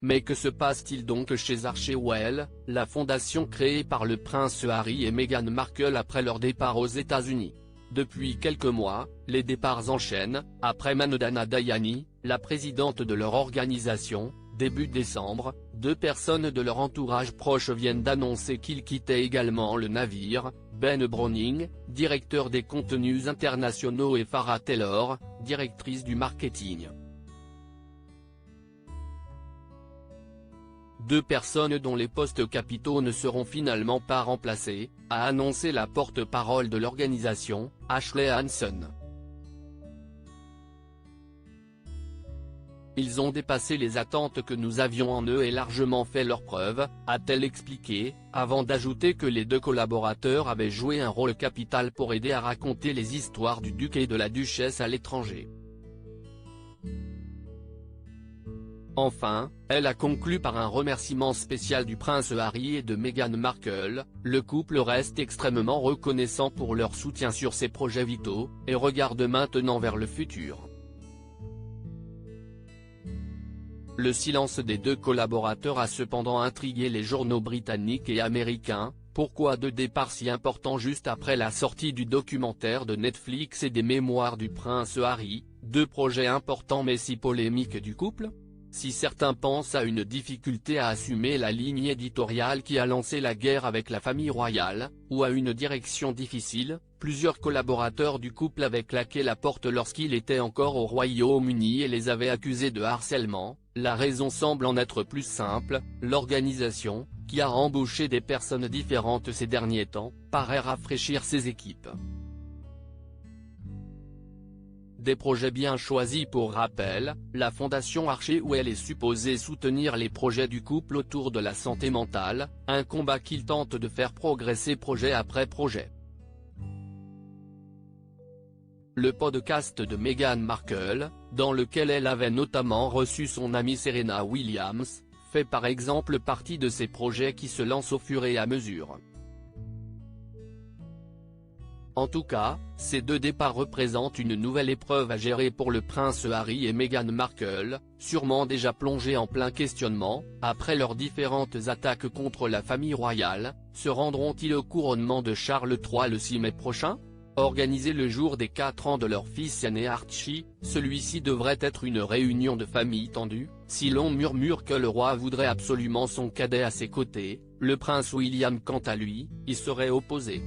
Mais que se passe-t-il donc chez Archewell, la fondation créée par le prince Harry et Meghan Markle après leur départ aux États-Unis? Depuis quelques mois, les départs enchaînent. Après Manodana Dayani, la présidente de leur organisation, début décembre, 2 personnes de leur entourage proche viennent d'annoncer qu'ils quittaient également le navire, Ben Browning, directeur des contenus internationaux et Farah Taylor, directrice du marketing. 2 personnes dont les postes capitaux ne seront finalement pas remplacés, a annoncé la porte-parole de l'organisation, Ashley Hanson. Ils ont dépassé les attentes que nous avions en eux et largement fait leurs preuves, a-t-elle expliqué, avant d'ajouter que les 2 collaborateurs avaient joué un rôle capital pour aider à raconter les histoires du duc et de la duchesse à l'étranger. Enfin, elle a conclu par un remerciement spécial du prince Harry et de Meghan Markle. Le couple reste extrêmement reconnaissant pour leur soutien sur ses projets vitaux, et regarde maintenant vers le futur. Le silence des 2 collaborateurs a cependant intrigué les journaux britanniques et américains. Pourquoi 2 départs si importants juste après la sortie du documentaire de Netflix et des mémoires du prince Harry, 2 projets importants mais si polémiques du couple? Si certains pensent à une difficulté à assumer la ligne éditoriale qui a lancé la guerre avec la famille royale, ou à une direction difficile, plusieurs collaborateurs du couple avaient claqué la porte lorsqu'il était encore au Royaume-Uni et les avaient accusés de harcèlement. La raison semble en être plus simple: l'organisation, qui a embauché des personnes différentes ces derniers temps, paraît rafraîchir ses équipes. Des projets bien choisis. Pour rappel, la fondation Archewell est supposée soutenir les projets du couple autour de la santé mentale, un combat qu'il tente de faire progresser projet après projet. Le podcast de Meghan Markle, dans lequel elle avait notamment reçu son amie Serena Williams, fait par exemple partie de ces projets qui se lancent au fur et à mesure. En tout cas, ces 2 départs représentent une nouvelle épreuve à gérer pour le prince Harry et Meghan Markle, sûrement déjà plongés en plein questionnement. Après leurs différentes attaques contre la famille royale, se rendront-ils au couronnement de Charles III le 6 mai prochain? Organisé le jour des 4 ans de leur fils aîné Archie, celui-ci devrait être une réunion de famille tendue. Si l'on murmure que le roi voudrait absolument son cadet à ses côtés, le prince William quant à lui, y serait opposé.